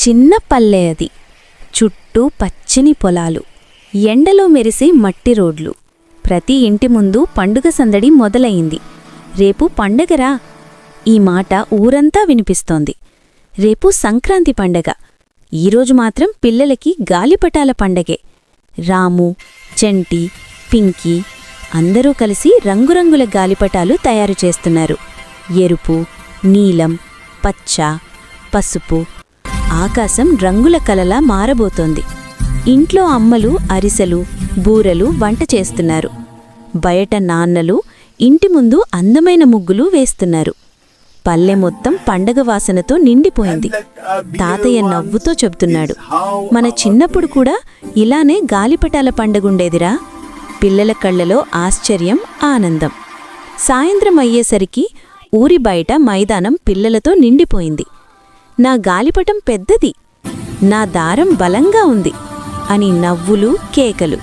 చిన్న పల్లె అది. చుట్టూ పచ్చని పొలాలు, ఎండలో మెరిసే మట్టి రోడ్లు. ప్రతి ఇంటి ముందు పండుగ సందడి మొదలయింది. రేపు పండగరా? ఈ మాట ఊరంతా వినిపిస్తోంది. రేపు సంక్రాంతి పండగ. ఈరోజు మాత్రం పిల్లలకి గాలిపటాల పండగే. రాము, చంటి, పింకీ అందరూ కలిసి రంగురంగుల గాలిపటాలు తయారు చేస్తున్నారు. ఎరుపు, నీలం, పచ్చ, పసుపు. ఆకాశం రంగుల కలలా మారబోతోంది. ఇంట్లో అమ్మలు అరిసెలు, బూరెలు వంట చేస్తున్నారు. బయట నాన్నలు ఇంటి ముందు అందమైన ముగ్గులు వేస్తున్నారు. పల్లె మొత్తం పండగ వాసనతో నిండిపోయింది. తాతయ్య నవ్వుతో చెబుతున్నాడు, మన చిన్నప్పుడు కూడా ఇలానే గాలిపటాల పండగుండేదిరా. పిల్లల కళ్లలో ఆశ్చర్యం, ఆనందం. సాయంత్రం అయ్యేసరికి ఊరి బయట మైదానం పిల్లలతో నిండిపోయింది. నా గాలిపటం పెద్దది, నా దారం బలంగా ఉంది అని నవ్వులు, కేకలు.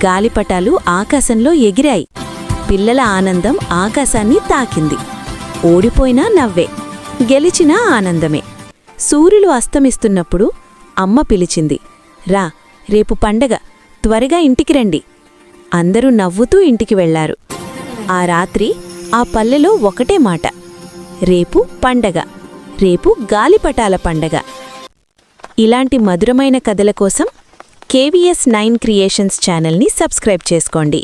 గాలిపటాలు ఆకాశంలో ఎగిరాయి. పిల్లల ఆనందం ఆకాశాన్ని తాకింది. ఓడిపోయినా నవ్వే, గెలిచినా ఆనందమే. సూర్యులు అస్తమిస్తున్నప్పుడు అమ్మ పిలిచింది, రా, రేపు పండగ, త్వరగా ఇంటికి రండి. అందరూ నవ్వుతూ ఇంటికి వెళ్లారు. ఆ రాత్రి ఆ పల్లెలో ఒకటే మాట, రేపు పండగ, రేపు గాలిపటాల పండగ. ఇలాంటి మధురమైన కథల కోసం KVS 9 క్రియేషన్స్ ఛానల్ని సబ్స్క్రైబ్ చేసుకోండి.